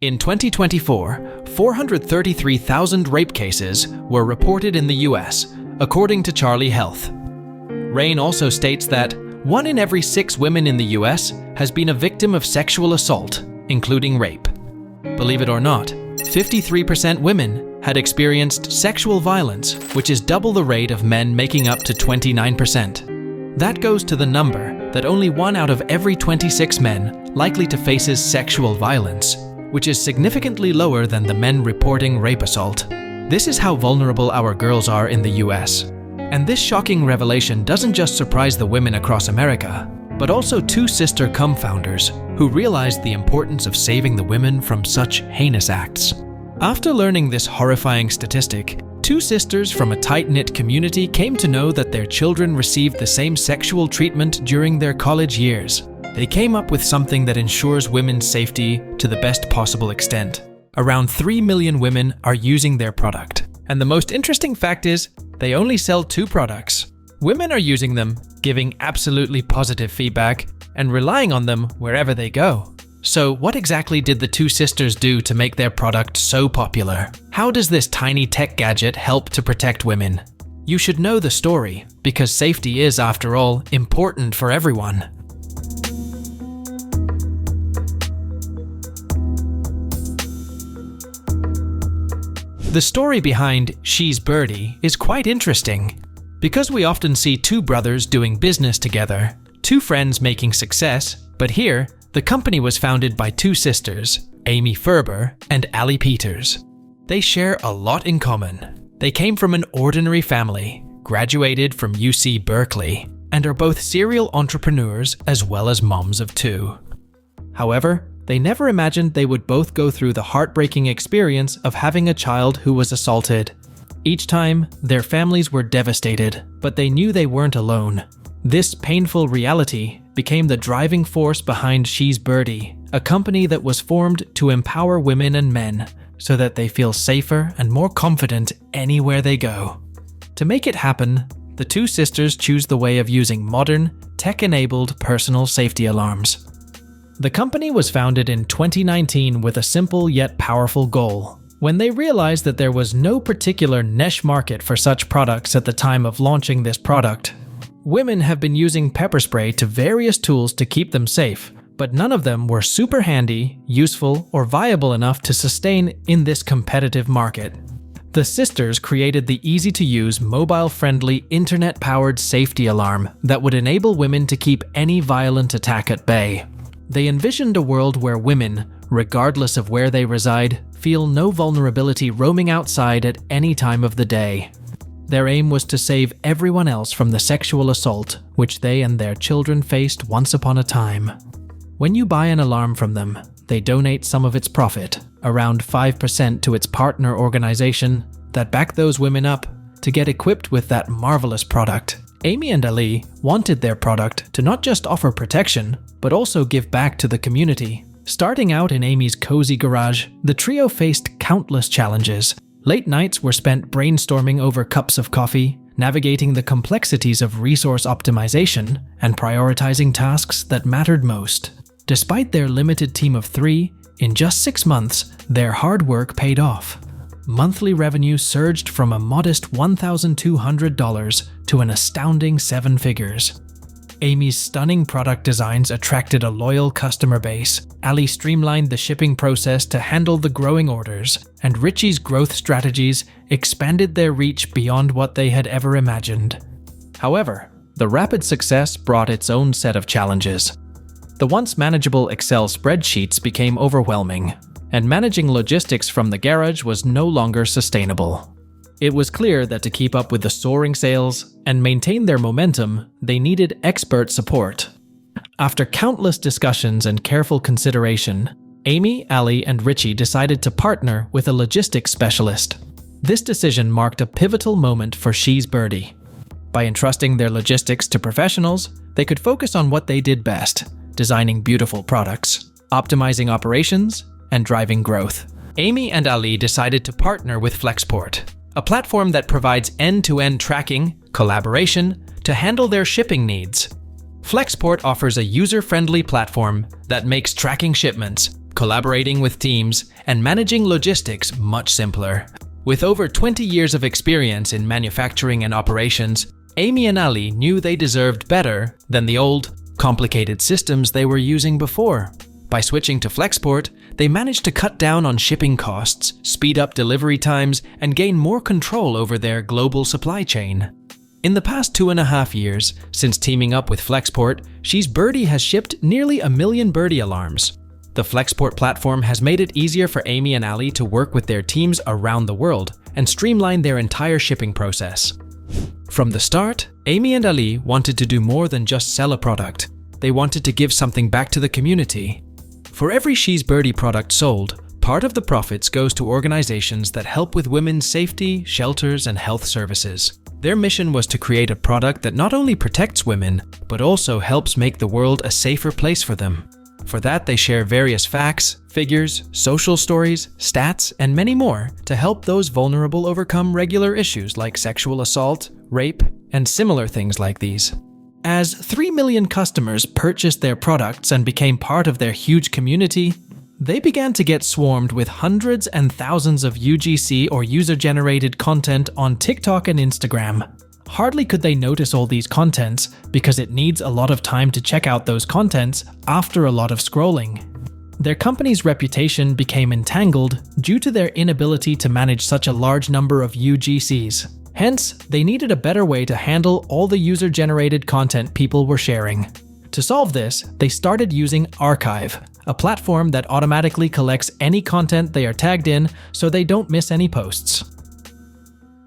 In 2024, 433,000 rape cases were reported in the US, according to Charlie Health. Rain also states that 1 in every 6 women in the US has been a victim of sexual assault, including rape. Believe it or not, 53% women had experienced sexual violence, which is double the rate of men, making up to 29%. That goes to the number that only 1 out of every 26 men likely to faces sexual violence, which is significantly lower than the men reporting rape assault. This is how vulnerable our girls are in the US. And this shocking revelation doesn't just surprise the women across America, but also 2 sister co-founders who realized the importance of saving the women from such heinous acts. After learning this horrifying statistic, 2 sisters from a tight-knit community came to know that their children received the same sexual treatment during their college years. They came up with something that ensures women's safety to the best possible extent. Around 3 million women are using their product. And the most interesting fact is, they only sell 2 products. Women are using them, giving absolutely positive feedback, and relying on them wherever they go. So what exactly did the 2 sisters do to make their product so popular? How does this tiny tech gadget help to protect women? You should know the story, because safety is, after all, important for everyone. The story behind She's Birdie is quite interesting, because we often see 2 brothers doing business together, 2 friends making success, but here, the company was founded by 2 sisters, Amy Ferber and Allie Peters. They share a lot in common. They came from an ordinary family, graduated from UC Berkeley, and are both serial entrepreneurs as well as moms of 2. However, they never imagined they would both go through the heartbreaking experience of having a child who was assaulted. Each time, their families were devastated, but they knew they weren't alone. This painful reality became the driving force behind She's Birdie, a company that was formed to empower women and men so that they feel safer and more confident anywhere they go. To make it happen, the 2 sisters choose the way of using modern, tech-enabled personal safety alarms. The company was founded in 2019 with a simple yet powerful goal. When they realized that there was no particular niche market for such products at the time of launching this product. Women have been using pepper spray to various tools to keep them safe, but none of them were super handy, useful, or viable enough to sustain in this competitive market. The sisters created the easy-to-use, mobile-friendly, internet-powered safety alarm that would enable women to keep any violent attack at bay. They envisioned a world where women, regardless of where they reside, feel no vulnerability roaming outside at any time of the day. Their aim was to save everyone else from the sexual assault which they and their children faced once upon a time. When you buy an alarm from them, they donate some of its profit, around 5%, to its partner organization that back those women up to get equipped with that marvelous product. Amy and Ali wanted their product to not just offer protection, but also give back to the community. Starting out in Amy's cozy garage, the trio faced countless challenges. Late nights were spent brainstorming over cups of coffee, navigating the complexities of resource optimization, and prioritizing tasks that mattered most. Despite their limited team of 3, in just 6 months, their hard work paid off. Monthly revenue surged from a modest $1,200 to an astounding 7 figures. Amy's stunning product designs attracted a loyal customer base. Ali streamlined the shipping process to handle the growing orders, and Richie's growth strategies expanded their reach beyond what they had ever imagined. However, the rapid success brought its own set of challenges. The once manageable Excel spreadsheets became overwhelming, and managing logistics from the garage was no longer sustainable. It was clear that to keep up with the soaring sales and maintain their momentum, they needed expert support. After countless discussions and careful consideration, Amy, Ali, and Richie decided to partner with a logistics specialist. This decision marked a pivotal moment for She's Birdie. By entrusting their logistics to professionals, they could focus on what they did best: designing beautiful products, optimizing operations, and driving growth. Amy and Ali decided to partner with Flexport, a platform that provides end-to-end tracking, collaboration, to handle their shipping needs. Flexport offers a user-friendly platform that makes tracking shipments, collaborating with teams, and managing logistics much simpler. With over 20 years of experience in manufacturing and operations, Amy and Ali knew they deserved better than the old, complicated systems they were using before. By switching to Flexport, they managed to cut down on shipping costs, speed up delivery times, and gain more control over their global supply chain. In the past 2.5 years, since teaming up with Flexport, Birdie has shipped nearly 1 million Birdie alarms. The Flexport platform has made it easier for Amy and Ali to work with their teams around the world and streamline their entire shipping process. From the start, Amy and Ali wanted to do more than just sell a product. They wanted to give something back to the community. For every Birdie product sold, part of the profits goes to organizations that help with women's safety, shelters, and health services. Their mission was to create a product that not only protects women, but also helps make the world a safer place for them. For that, they share various facts, figures, social stories, stats, and many more to help those vulnerable overcome regular issues like sexual assault, rape, and similar things like these. As 3 million customers purchased their products and became part of their huge community, they began to get swarmed with hundreds and thousands of UGC or user-generated content on TikTok and Instagram. Hardly could they notice all these contents because it needs a lot of time to check out those contents after a lot of scrolling. Their company's reputation became entangled due to their inability to manage such a large number of UGCs. Hence, they needed a better way to handle all the user-generated content people were sharing. To solve this, they started using Archive, a platform that automatically collects any content they are tagged in so they don't miss any posts.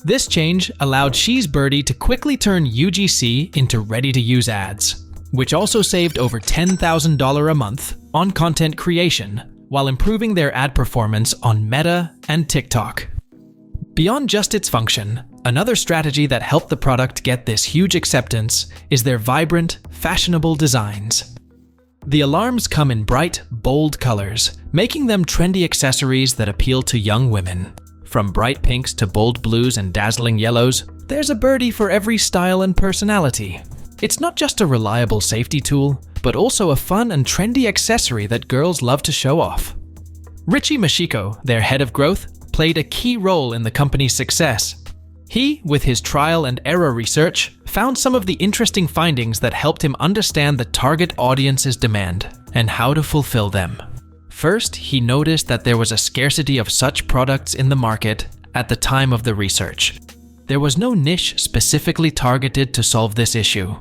This change allowed Birdie to quickly turn UGC into ready-to-use ads, which also saved over $10,000 a month on content creation while improving their ad performance on Meta and TikTok. Beyond just its function, another strategy that helped the product get this huge acceptance is their vibrant, fashionable designs. The alarms come in bright, bold colors, making them trendy accessories that appeal to young women. From bright pinks to bold blues and dazzling yellows, there's a Birdie for every style and personality. It's not just a reliable safety tool, but also a fun and trendy accessory that girls love to show off. Richie Mashiko, their head of growth, played a key role in the company's success. He, with his trial and error research, found some of the interesting findings that helped him understand the target audience's demand and how to fulfill them. First, he noticed that there was a scarcity of such products in the market at the time of the research. There was no niche specifically targeted to solve this issue.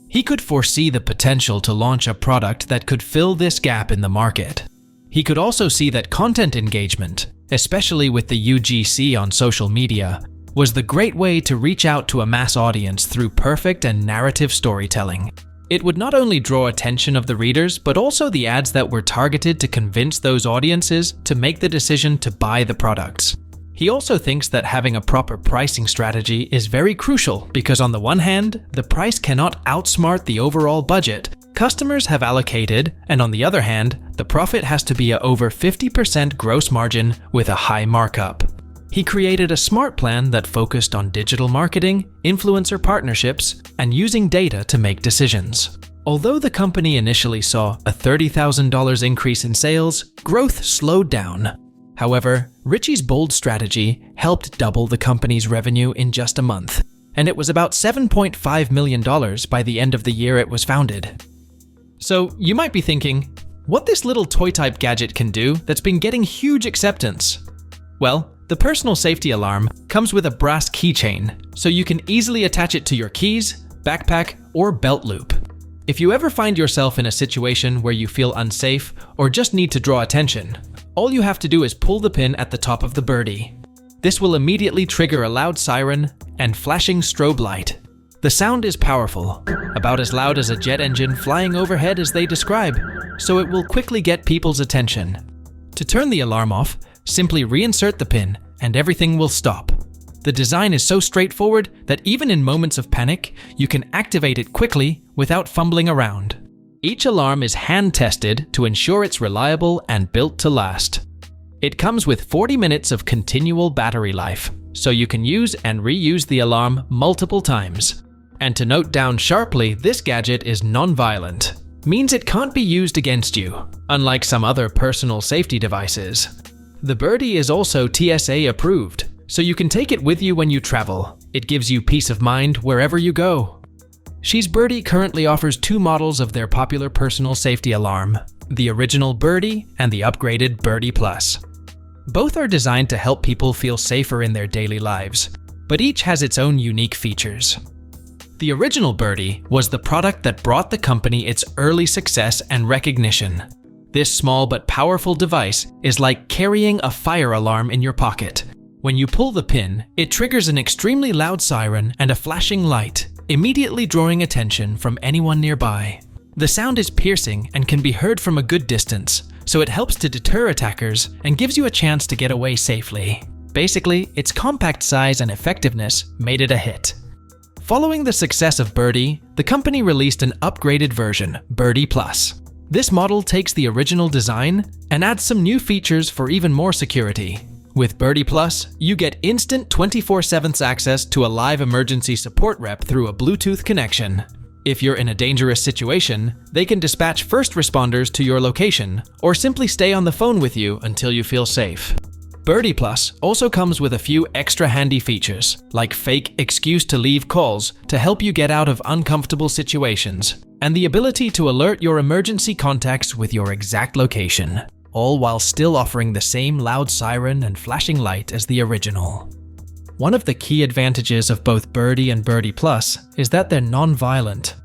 He could foresee the potential to launch a product that could fill this gap in the market. He could also see that content engagement, especially with the UGC on social media, was the great way to reach out to a mass audience through perfect and narrative storytelling. It would not only draw attention of the readers, but also the ads that were targeted to convince those audiences to make the decision to buy the products. He also thinks that having a proper pricing strategy is very crucial because on the one hand, the price cannot outsmart the overall budget customers have allocated, and on the other hand, the profit has to be a over 50% gross margin with a high markup. He created a smart plan that focused on digital marketing, influencer partnerships, and using data to make decisions. Although the company initially saw a $30,000 increase in sales, growth slowed down. However, Richie's bold strategy helped double the company's revenue in just a month, and it was about $7.5 million by the end of the year it was founded. So you might be thinking, what this little toy-type gadget can do that's been getting huge acceptance? Well, the personal safety alarm comes with a brass keychain, so you can easily attach it to your keys, backpack, or belt loop. If you ever find yourself in a situation where you feel unsafe or just need to draw attention, all you have to do is pull the pin at the top of the Birdie. This will immediately trigger a loud siren and flashing strobe light. The sound is powerful, about as loud as a jet engine flying overhead as they describe, so it will quickly get people's attention. To turn the alarm off, simply reinsert the pin and everything will stop. The design is so straightforward that even in moments of panic, you can activate it quickly without fumbling around. Each alarm is hand-tested to ensure it's reliable and built to last. It comes with 40 minutes of continual battery life, so you can use and reuse the alarm multiple times. And to note down sharply, this gadget is non-violent. means it can't be used against you, unlike some other personal safety devices. The Birdie is also TSA approved, so you can take it with you when you travel. It gives you peace of mind wherever you go. She's Birdie currently offers two models of their popular personal safety alarm, the original Birdie and the upgraded Birdie Plus. Both are designed to help people feel safer in their daily lives, but each has its own unique features. The original Birdie was the product that brought the company its early success and recognition. This small but powerful device is like carrying a fire alarm in your pocket. When you pull the pin, it triggers an extremely loud siren and a flashing light, immediately drawing attention from anyone nearby. The sound is piercing and can be heard from a good distance, so it helps to deter attackers and gives you a chance to get away safely. Basically, its compact size and effectiveness made it a hit. Following the success of Birdie, the company released an upgraded version, Birdie Plus. This model takes the original design and adds some new features for even more security. With Birdie Plus, you get instant 24/7 access to a live emergency support rep through a Bluetooth connection. If you're in a dangerous situation, they can dispatch first responders to your location or simply stay on the phone with you until you feel safe. Birdie Plus also comes with a few extra handy features, like fake excuse to leave calls to help you get out of uncomfortable situations, and the ability to alert your emergency contacts with your exact location, all while still offering the same loud siren and flashing light as the original. One of the key advantages of both Birdie and Birdie Plus is that they're non-violent.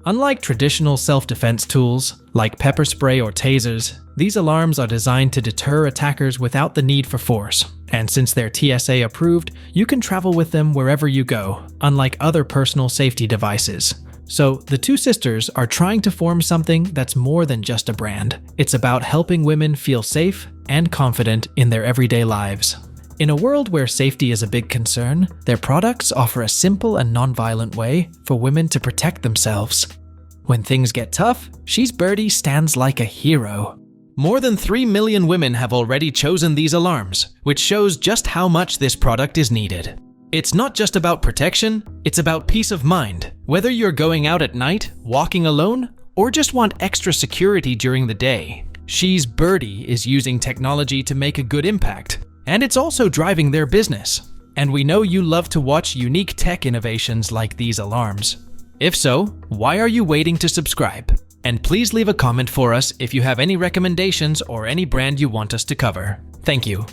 Unlike traditional self-defense tools, like pepper spray or tasers, these alarms are designed to deter attackers without the need for force. And since they're TSA approved, you can travel with them wherever you go, unlike other personal safety devices. So the two sisters are trying to form something that's more than just a brand. It's about helping women feel safe and confident in their everyday lives. In a world where safety is a big concern, their products offer a simple and non-violent way for women to protect themselves. When things get tough, She's Birdie stands like a hero. More than 3 million women have already chosen these alarms, which shows just how much this product is needed. It's not just about protection, it's about peace of mind. Whether you're going out at night, walking alone, or just want extra security during the day, She's Birdie is using technology to make a good impact. And it's also driving their business. And we know you love to watch unique tech innovations like these alarms. If so, why are you waiting to subscribe? And please leave a comment for us if you have any recommendations or any brand you want us to cover. Thank you.